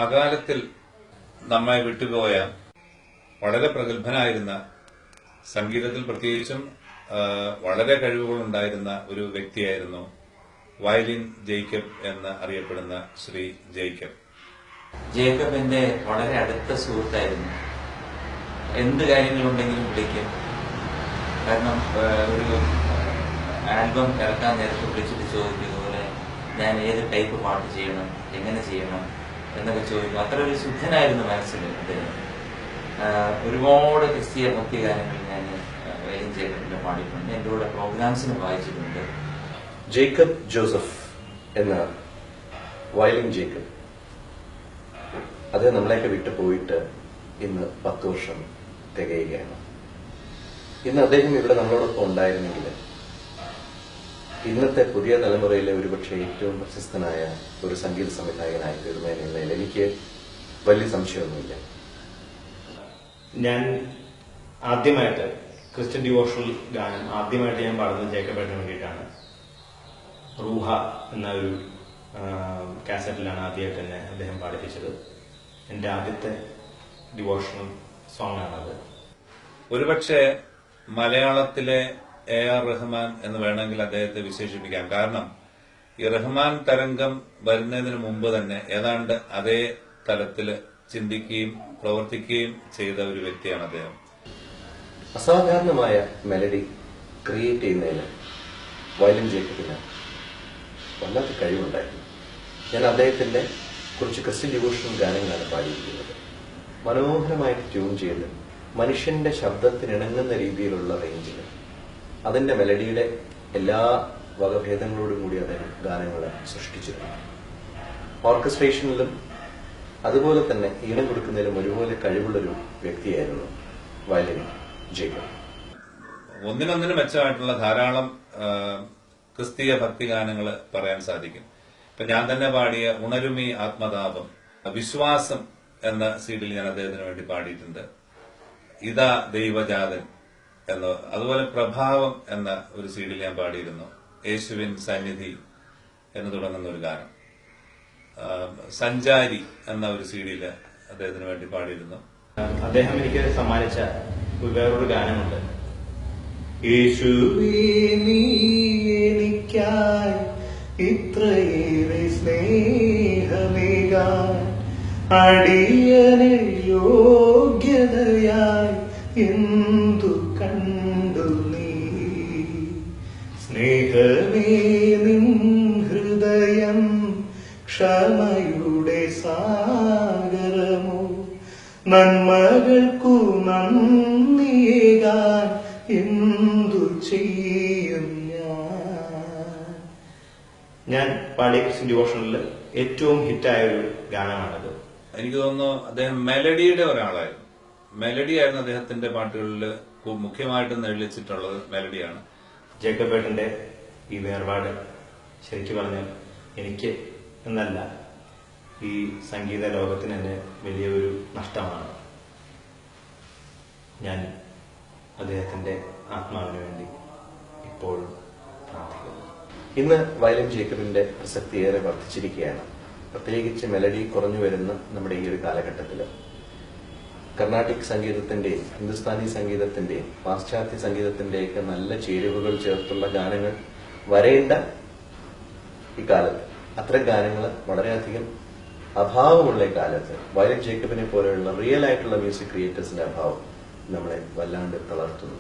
അകാലത്തിൽ നമ്മെ വിട്ടുപോയ വളരെ പ്രഗത്ഭനായിരുന്ന സംഗീതത്തിൽ പ്രത്യേകിച്ചും വളരെ കഴിവുകളുണ്ടായിരുന്ന ഒരു വ്യക്തിയായിരുന്നു വയലിൻ ജേക്കബ് എന്ന് അറിയപ്പെടുന്ന ശ്രീ ജേക്കബ്. ജേക്കബ് എന്റെ വളരെ അടുത്ത സുഹൃത്തായിരുന്നു. എന്ത് കാര്യങ്ങളുണ്ടെങ്കിലും വിളിക്കും. കാരണം ഒരു ആൽബം ഇറക്കാൻ നേരത്തെ വിളിച്ചിട്ട് ചോദിക്കും പോലെ ഞാൻ ഏത് ടൈപ്പ് പാട്ട് ചെയ്യണം, എങ്ങനെ ചെയ്യണം എന്നൊക്കെ ചോദിക്കും. അത്ര ഒരു ശുദ്ധനായിരുന്നു മനസ്സിൽ അദ്ദേഹം. ഒരുപാട് ക്രിസ്തീയ ഭക്തിഗാനങ്ങൾ ഞാൻ വയലിൻ ജേക്കബിന്റെ പാടിയിട്ടുണ്ട്. എന്റെ കൂടെ പ്രോഗ്രാംസിന് വായിച്ചിട്ടുണ്ട്. ജേക്കബ് ജോസഫ് എന്ന വയലിൻ ജേക്കബ് അത് നമ്മളെയൊക്കെ വിട്ടു പോയിട്ട് ഇന്ന് 10 വർഷം തികയുകയാണ്. ഇന്ന് അദ്ദേഹം ഇവിടെ നമ്മളോടൊപ്പം ഉണ്ടായിരുന്നെങ്കിൽ ഇന്നത്തെ പുതിയ തലമുറയിലെ ഒരുപക്ഷെ ഏറ്റവും പ്രശസ്തനായ ഒരു സംഗീത സംവിധായകനായി തീർന്നതിനുള്ളതിൽ എനിക്ക് വലിയ സംശയമൊന്നുമില്ല. ഞാൻ ആദ്യമായിട്ട് ക്രിസ്ത്യൻ ഡിവോഷണൽ ഗാനം ആദ്യമായിട്ട് ഞാൻ പാടുന്നത് ജേക്കബേട്ടന് വേണ്ടിയിട്ടാണ്. റൂഹ എന്ന ഒരു കാസറ്റിലാണ് ആദ്യമായിട്ട് തന്നെ അദ്ദേഹം പാടിപ്പിച്ചത്. എന്റെ ആദ്യത്തെ ഡിവോഷണൽ സോങ് ആണത്. ഒരുപക്ഷെ മലയാളത്തിലെ AR റഹ്മാൻ എന്ന് വേണമെങ്കിൽ അദ്ദേഹത്തെ വിശേഷിപ്പിക്കാം. കാരണം ഈ റഹ്മാൻ തരംഗം വരുന്നതിന് മുമ്പ് തന്നെ ഏതാണ്ട് അതേ തലത്തിൽ ചിന്തിക്കുകയും പ്രവർത്തിക്കുകയും ചെയ്ത ഒരു വ്യക്തിയാണ് അദ്ദേഹം. അസാധാരണമായ മെലഡി ക്രിയേറ്റ് ചെയ്യുന്നതിന് വയലിൻ ജേക്കബിന് വല്ലാത്ത കഴിവുണ്ടായിരുന്നു. ഞാൻ അദ്ദേഹത്തിന്റെ കുറച്ച് ക്രിസ്ത്യൻ ഡിവോഷണൽ ഗാനങ്ങളാണ് പാടിയിരിക്കുന്നത്. മനോഹരമായിട്ട് ട്യൂൺ ചെയ്ത് മനുഷ്യന്റെ ശബ്ദത്തിനിണങ്ങുന്ന രീതിയിലുള്ള റേഞ്ചിൽ അതിന്റെ മെലഡിയുടെ എല്ലാ വകഭേദങ്ങളോടും കൂടി അദ്ദേഹം ഗാനങ്ങൾ സൃഷ്ടിച്ചിരുന്നു. ഓർക്കസ്ട്രേഷനിലും അതുപോലെ തന്നെ ഈണം കൊടുക്കുന്നതിലും ഒരുപോലെ കഴിവുള്ളൊരു വ്യക്തിയായിരുന്നു വയലിൻ ജേക്കബ്. ഒന്നിനൊന്നിന് മെച്ചമായിട്ടുള്ള ധാരാളം ക്രിസ്തീയ ഭക്തിഗാനങ്ങൾ പറയാൻ സാധിക്കും. ഇപ്പൊ ഞാൻ തന്നെ പാടിയ ഉണരുമി ആത്മതാപം, വിശ്വാസം എന്ന സീഡിൽ ഞാൻ അദ്ദേഹത്തിന് വേണ്ടി പാടിയിട്ടുണ്ട്. ഇതാ ദൈവജാതൻ എന്ന്, അതുപോലെ പ്രഭാവം എന്ന ഒരു സീഡിൽ ഞാൻ പാടിയിരുന്നു. യേശുവിൻ സന്നിധി എന്ന് തുടങ്ങുന്ന ഒരു ഗാനം. സഞ്ചാരി എന്ന ഒരു സീഡില് അദ്ദേഹത്തിന് വേണ്ടി പാടിയിരുന്നു. അദ്ദേഹം എനിക്ക് സമ്മാനിച്ച വേറൊരു ഗാനമുണ്ട്. യേശുവേ നീ എനിക്കായി ഇത്രയേറെ സ്നേഹമേകാൻ അടിയനെ യോഗ്യതയായി എന്തു കണ്ടു നീ. സ്നേഹമേ നിൻ ഹൃദയം ക്ഷമയുടെ സാഗരമോ, നന്മകൾക്കു നന്ദിയേകാൻ എന്തു ചെയ്യും ഞാൻ പാടിയ ക്രിസ്ത്യൻ ഡിവോഷനിൽ ഏറ്റവും ഹിറ്റായ ഒരു ഗാനമാണത്. എനിക്ക് തോന്നുന്നു അദ്ദേഹം മെലഡിയുടെ ഒരാളായിരുന്നു. മെലഡിയായിരുന്നു അദ്ദേഹത്തിന്റെ പാട്ടുകളിൽ മുഖ്യമായിട്ടും നെളിച്ചിട്ടുള്ളത് മെലഡിയാണ്. ജേക്കബേട്ടന്റെ ഈ വേർപാട് ശരിക്കും പറഞ്ഞാൽ എനിക്ക് എന്നല്ല ഈ സംഗീത ലോകത്തിന് തന്നെ വലിയൊരു നഷ്ടമാണ്. ഞാൻ അദ്ദേഹത്തിന്റെ ആത്മാവിന് വേണ്ടി ഇപ്പോഴും പ്രാർത്ഥിക്കുന്നു. ഇന്ന് വയലിൻ ജേക്കബിന്റെ പ്രസക്തി ഏറെ വർദ്ധിച്ചിരിക്കുകയാണ്. പ്രത്യേകിച്ച് മെലഡി കുറഞ്ഞു വരുന്ന നമ്മുടെ ഈ ഒരു കാലഘട്ടത്തിൽ കർണാട്ടിക് സംഗീതത്തിന്റെയും ഹിന്ദുസ്ഥാനി സംഗീതത്തിന്റെയും പാശ്ചാത്യ സംഗീതത്തിന്റെയൊക്കെ നല്ല ചേരുവകൾ ചേർത്തുള്ള ഗാനങ്ങൾ വരേണ്ട ഈ കാലത്ത് അത്തരം ഗാനങ്ങൾ വളരെയധികം അഭാവമുള്ള കാലത്ത് വയലിൻ ജേക്കബിനെ പോലെയുള്ള റിയൽ ആയിട്ടുള്ള മ്യൂസിക് ക്രിയേറ്റേഴ്സിന്റെ അഭാവം നമ്മളെ വല്ലാണ്ട് തളർത്തുന്നു.